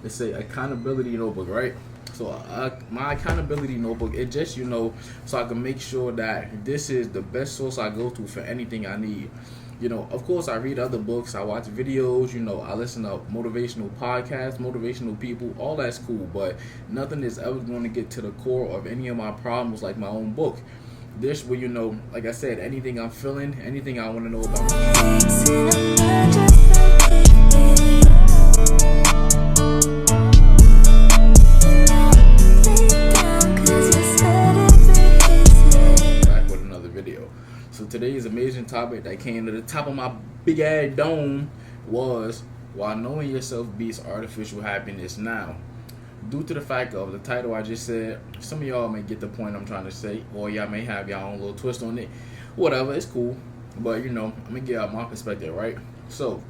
It's a accountability notebook, right? So my accountability notebook, it just so I can make sure that this is the best source I go to for anything I need. Of course, I read other books, I watch videos, I listen to motivational podcasts, motivational people, all that's cool, but nothing is ever going to get to the core of any of my problems like my own book. This will, like I said, anything I'm feeling, anything I want to know about. Back with another video. So today's amazing topic that came to the top of my big ass dome was why knowing yourself beats artificial happiness now. Due to the fact of the title I just said, some of y'all may get the point I'm trying to say, or y'all may have y'all own little twist on it. Whatever, it's cool. But I'm gonna get out my perspective, right? So,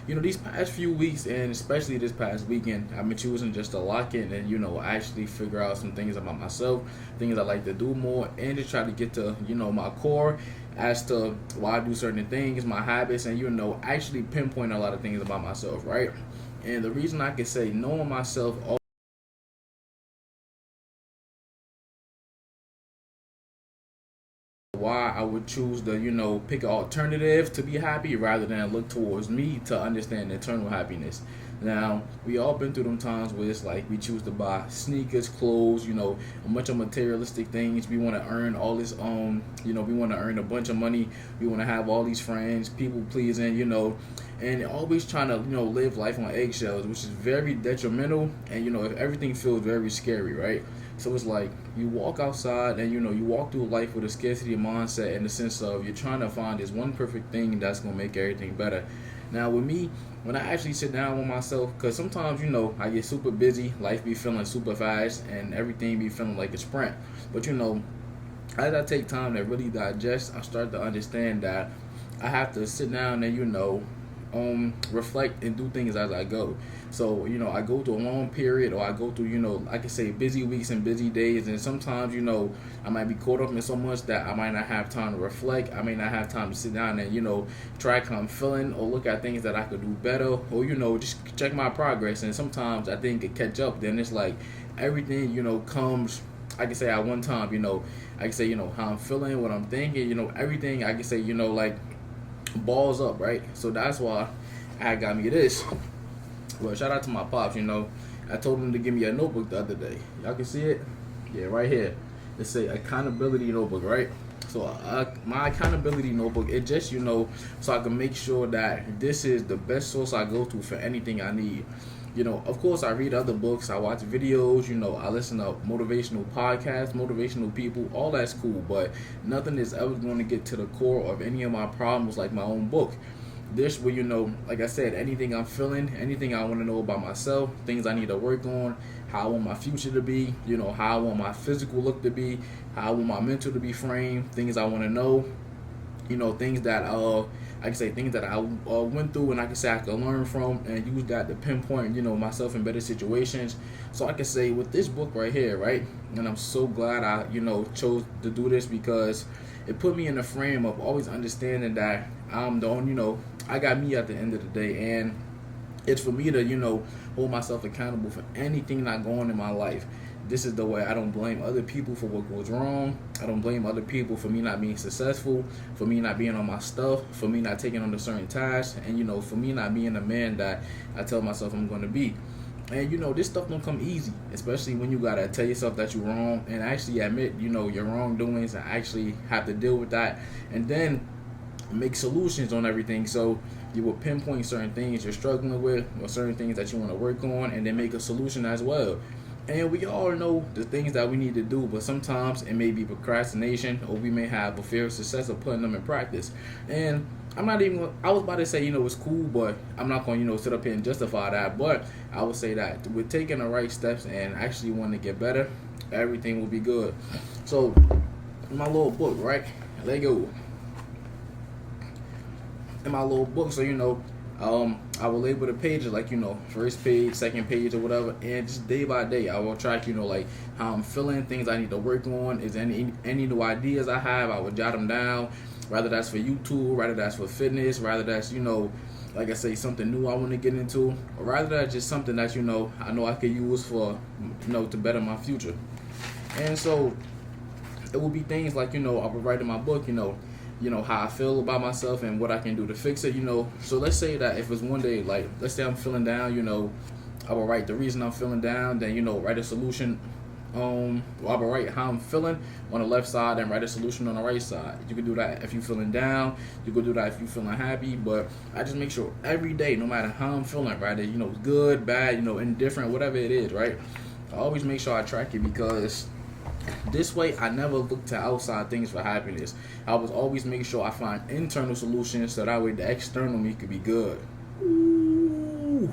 these past few weeks and especially this past weekend, I've been choosing just to lock in and actually figure out some things about myself, things I like to do more, and to try to get to my core as to why I do certain things, my habits, and actually pinpoint a lot of things about myself, right? And the reason I can say knowing myself why I would choose to, pick an alternative to be happy rather than look towards me to understand eternal happiness. Now, we all been through them times where it's like we choose to buy sneakers, clothes, a bunch of materialistic things. We want to earn all this, we want to earn a bunch of money. We want to have all these friends, people pleasing, and always trying to, live life on eggshells, which is very detrimental. And, if everything feels very scary, right? So it's like you walk outside and you walk through life with a scarcity mindset in the sense of you're trying to find this one perfect thing that's gonna make everything better. Now with me, when I actually sit down with myself, because sometimes I get super busy, life be feeling super fast, and everything be feeling like a sprint. But as I take time to really digest, I start to understand that I have to sit down and reflect and do things as I go. So I go through a long period, or I go through I can say busy weeks and busy days, and sometimes I might be caught up in so much that I might not have time to reflect. I may not have time to sit down and track how I'm feeling, or look at things that I could do better, or just check my progress. And sometimes I think it catch up. Then it's like everything comes, I can say at one time. I can say how I'm feeling, what I'm thinking. Everything I can say like balls up, right? So that's why I got me this. Well, shout out to my pops. I told him to give me a notebook the other day. Y'all can see it? Yeah, right here. It's a accountability notebook, right? So my accountability notebook, it just so I can make sure that this is the best source I go to for anything I need. Of course, I read other books, I watch videos, I listen to motivational podcasts, motivational people, all that's cool, but nothing is ever going to get to the core of any of my problems like my own book. This will, like I said, anything I'm feeling, anything I want to know about myself, things I need to work on, how I want my future to be, how I want my physical look to be, how I want my mental to be framed, things I want to know, things that I can say things that I went through, and I can say I can learn from and use that to pinpoint myself in better situations. So I can say with this book right here, right, and I'm so glad I chose to do this, because it put me in the frame of always understanding that I'm the only I got me at the end of the day, and it's for me to hold myself accountable for anything not going in my life. This is the way. I don't blame other people for what goes wrong. I don't blame other people for me not being successful, for me not being on my stuff, for me not taking on a certain task, and for me not being the man that I tell myself I'm going to be. And this stuff don't come easy, especially when you gotta tell yourself that you're wrong and actually admit your wrongdoings, and actually have to deal with that, and then make solutions on everything. So you will pinpoint certain things you're struggling with, or certain things that you want to work on, and then make a solution as well. And we all know the things that we need to do, but sometimes it may be procrastination, or we may have a fear of success of putting them in practice. And I'm not even, I was about to say, it's cool, but I'm not going to, sit up here and justify that. But I would say that with taking the right steps and actually wanting to get better, everything will be good. So, my little book, right? Let go. In my little book, so I will label the pages like first page, second page, or whatever, and just day by day I will track like how I'm feeling, things I need to work on, is any new ideas I have, I will jot them down, whether that's for YouTube, whether that's for fitness, whether that's like I say, something new I want to get into, or rather that just something that I know I could use for to better my future. And so it will be things like I would write in my book how I feel about myself and what I can do to fix it. So let's say that if it's one day, like let's say I'm feeling down, I will write the reason I'm feeling down, then write a solution. Well, I will write how I'm feeling on the left side and write a solution on the right side. You can do that if you're feeling down. You can do that if you're feeling happy. But I just make sure every day, no matter how I'm feeling, right, good, bad, indifferent, whatever it is, right, I always make sure I track it, because this way I never look to outside things for happiness. I was always making sure I find internal solutions, so that way the external me could be good. Ooh.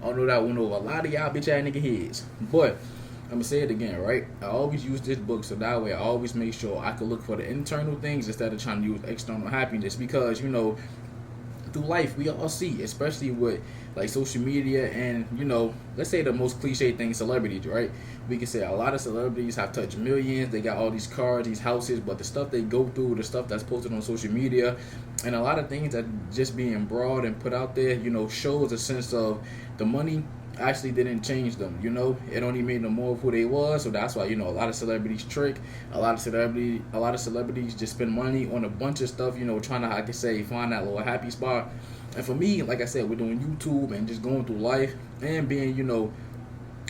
I know that went over a lot of y'all bitch ass nigga heads, but I'm gonna say it again, right? I always use this book, so that way I always make sure I can look for the internal things instead of trying to use external happiness. Because through life we all see, especially with like social media and let's say the most cliche thing, celebrities, right? We can say a lot of celebrities have touched millions, they got all these cars, these houses, but the stuff they go through, the stuff that's posted on social media, and a lot of things that just being broad and put out there, shows a sense of the money actually didn't change them. It only made them more of who they was. So that's why a lot of celebrities trick, a lot of celebrities just spend money on a bunch of stuff, trying to, I could say, find that little happy spot. And for me, like I said, we're doing YouTube and just going through life and being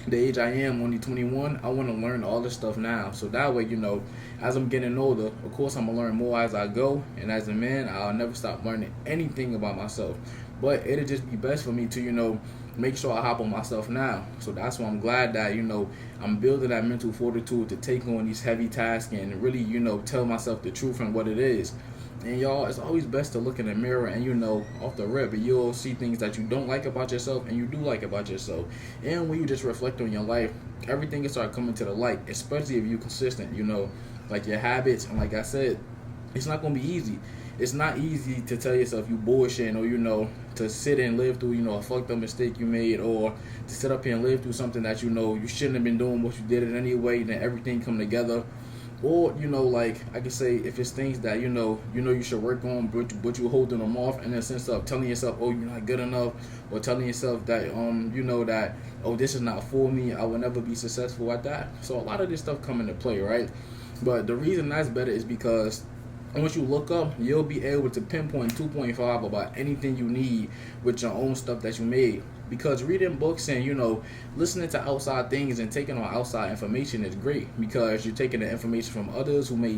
the age I am, only 21, I want to learn all this stuff now. So that way, as I'm getting older, of course I'm going to learn more as I go. And as a man, I'll never stop learning anything about myself. But it'll just be best for me to, make sure I hop on myself now. So that's why I'm glad that, I'm building that mental fortitude to take on these heavy tasks and really, tell myself the truth and what it is. And y'all, it's always best to look in the mirror and off the rip, you'll see things that you don't like about yourself and you do like about yourself. And when you just reflect on your life, everything can start coming to the light, especially if you're consistent, like your habits. And like I said, it's not going to be easy. It's not easy to tell yourself you bullshitting, or to sit and live through a fucked up mistake you made, or to sit up here and live through something that you shouldn't have been doing, but you did it anyway, then everything come together. Or like I could say, if it's things that you should work on, but you holding them off in the sense of telling yourself, oh, you're not good enough, or telling yourself that that, oh, this is not for me, I will never be successful at that. So a lot of this stuff come into play, right? But the reason that's better is because once you look up, you'll be able to pinpoint 2.5 about anything you need with your own stuff that you made. Because reading books and listening to outside things and taking on outside information is great, because you're taking the information from others who may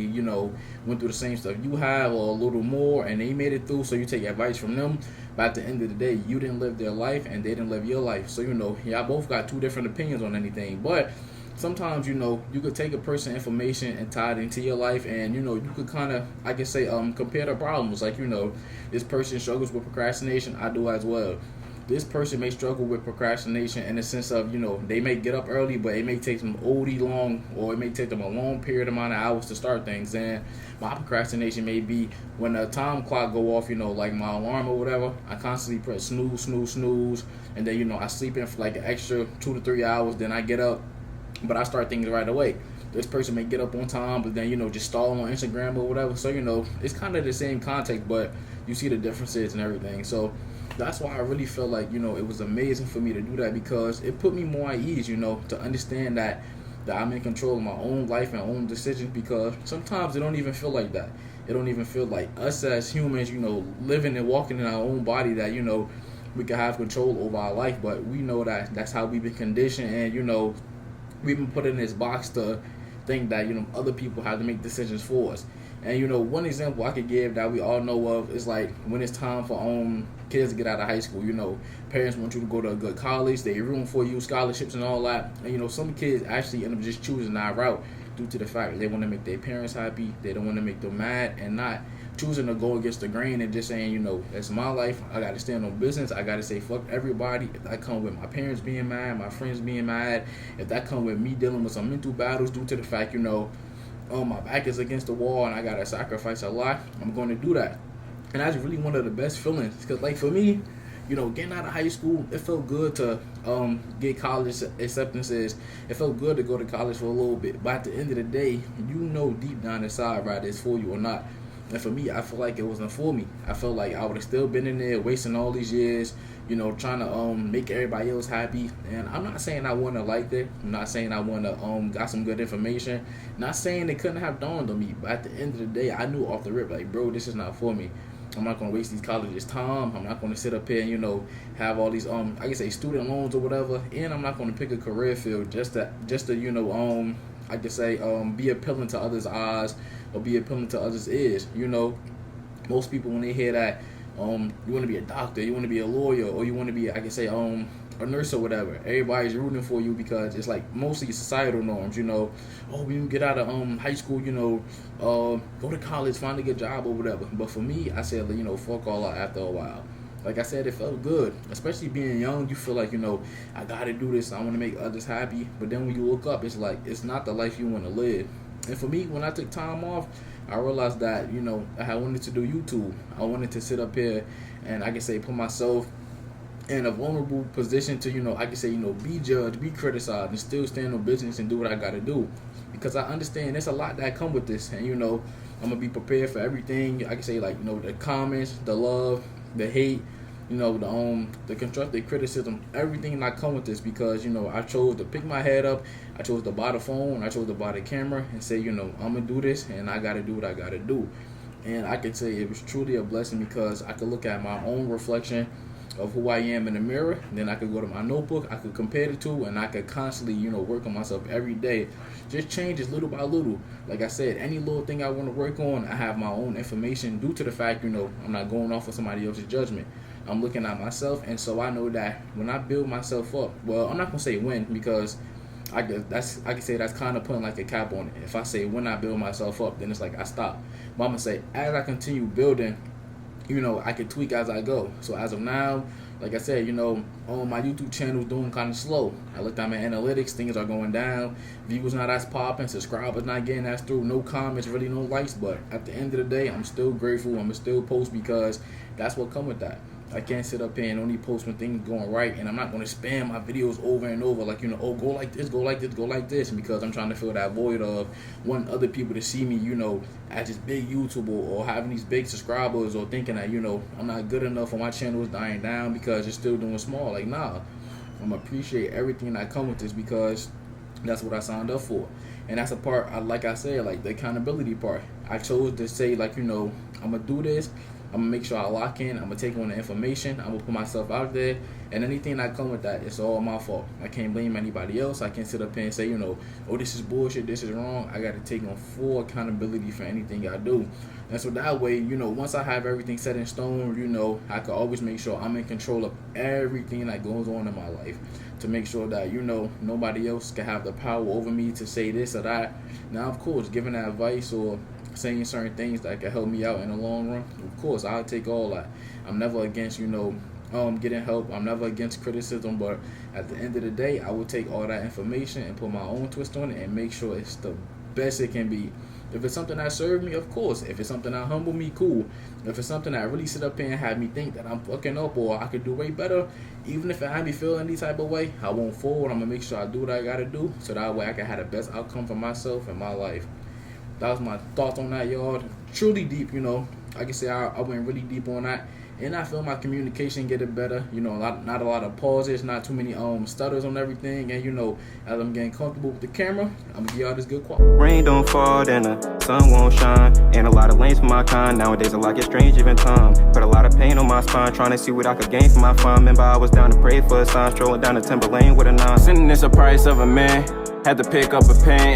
went through the same stuff you have or a little more, and they made it through, so you take advice from them. But at the end of the day, you didn't live their life and they didn't live your life, so y'all both got two different opinions on anything. But sometimes you could take a person's information and tie it into your life, and you could kind of, I can say, compare the problems. Like this person struggles with procrastination, I do as well. This person may struggle with procrastination in the sense of, they may get up early, but it may take them OD long, or it may take them a long period amount of hours to start things. And my procrastination may be when the time clock go off, like my alarm or whatever, I constantly press snooze, snooze, snooze, and then, I sleep in for like an extra 2 to 3 hours, then I get up, but I start things right away. This person may get up on time, but then, just stall on Instagram or whatever. So, it's kind of the same context, but you see the differences and everything. So that's why I really felt like, it was amazing for me to do that, because it put me more at ease, to understand that I'm in control of my own life and own decisions, because sometimes it don't even feel like that. It don't even feel like us as humans, living and walking in our own body, that, we can have control over our life. But we know that that's how we've been conditioned, and, we've been put in this box to think that, other people have to make decisions for us. And, one example I could give that we all know of is like when it's time for kids to get out of high school. Parents want you to go to a good college, they room for you, scholarships and all that. And, some kids actually end up just choosing that route due to the fact that they want to make their parents happy, they don't want to make them mad, and not choosing to go against the grain and just saying, that's my life, I got to stand on business, I got to say fuck everybody. If that come with my parents being mad, my friends being mad, if that come with me dealing with some mental battles due to the fact, my back is against the wall and I got to sacrifice a lot, I'm going to do that. And that's really one of the best feelings, because like for me, getting out of high school, it felt good to get college acceptances. It felt good to go to college for a little bit. But at the end of the day, deep down inside, right, it's for you or not. And for me, I feel like it wasn't for me. I felt like I would have still been in there wasting all these years, trying to make everybody else happy. And I'm not saying I wouldn't have liked it. I'm not saying I wouldn't have got some good information. Not saying it couldn't have dawned on me. But at the end of the day, I knew off the rip, like, bro, this is not for me. I'm not gonna waste these colleges' time. I'm not gonna sit up here and have all these I can say student loans or whatever. And I'm not gonna pick a career field just to I could say be appealing to others' eyes or be appealing to others' ears. Most people, when they hear that you want to be a doctor, you want to be a lawyer, or you want to be, I can say, a nurse or whatever, everybody's rooting for you because it's like mostly societal norms. Oh, when you get out of high school, go to college, find a good job or whatever. But for me, I said, fuck all that after a while. Like I said, it felt good, especially being young. You feel like, I gotta do this. I want to make others happy. But then when you look up, it's like, it's not the life you want to live. And for me, when I took time off, I realized that, I wanted to do YouTube. I wanted to sit up here and, I can say, put myself in a vulnerable position to, I can say, be judged, be criticized, and still stand on business and do what I got to do. Because I understand there's a lot that come with this. And, I'm going to be prepared for everything. I can say, like, the comments, the love, the hate, the constructive criticism, everything that come with this, because I chose to pick my head up, I chose to buy the phone, I chose to buy the camera and say, I'm gonna do this and I gotta do what I gotta do. And I can say it was truly a blessing because I could look at my own reflection of who I am in the mirror, and then I could go to my notebook, I could compare the two, and I could constantly work on myself every day. Just changes little by little. Like I said, any little thing I want to work on, I have my own information due to the fact I'm not going off of somebody else's judgment. I'm looking at myself, and so I know that when I build myself up, well, I'm not gonna say when, because I can say that's kind of putting like a cap on it. If I say when I build myself up, then it's like I stop. But I'm gonna say as I continue building, I can tweak as I go. So as of now, like I said, my YouTube channel is doing kind of slow. I looked at my analytics, things are going down. Views not as popping, subscribers not getting as through, no comments, really no likes. But at the end of the day, I'm still grateful. I'm still post because that's what come with that. I can't sit up here and only post when things going right, and I'm not going to spam my videos over and over like, oh, go like this, go like this, go like this, because I'm trying to fill that void of wanting other people to see me, as this big YouTuber or having these big subscribers, or thinking that, I'm not good enough or my channel is dying down because it's still doing small. Like, nah, I'm going to appreciate everything that come with this because that's what I signed up for. And that's a part, like I said, like the accountability part. I chose to say, like, I'm going to do this. I'm going to make sure I lock in. I'm going to take on the information. I'm going to put myself out there. And anything that come with that, it's all my fault. I can't blame anybody else. I can't sit up here and say, oh, this is bullshit, this is wrong. I got to take on full accountability for anything I do. And so that way, once I have everything set in stone, I can always make sure I'm in control of everything that goes on in my life. To make sure that, nobody else can have the power over me to say this or that. Now, of course, giving that advice or saying certain things that can help me out in the long run, of course, I'll take all that. I'm never against, getting help. I'm never against criticism, but at the end of the day, I will take all that information and put my own twist on it and make sure it's the best it can be. If it's something that served me, of course. If it's something that humbled me, cool. If it's something that really sit up here and have me think that I'm fucking up or I could do way better, even if it had me feel any type of way, I won't forward. I'm going to make sure I do what I got to do so that way I can have the best outcome for myself and my life. That was my thoughts on that, y'all. Truly deep, I can say I went really deep on that. And I feel my communication getting better. Not a lot of pauses, not too many stutters on everything. And as I'm getting comfortable with the camera, I'm gonna give y'all this good quality. Rain don't fall, then the sun won't shine. And a lot of lanes for my kind. Nowadays a lot get strange even time. Put a lot of pain on my spine, trying to see what I could gain from my fun. Remember I was down to pray for a sign, strolling down the Timber Lane with a 9. Sending this a price of a man. Had to pick up a pen.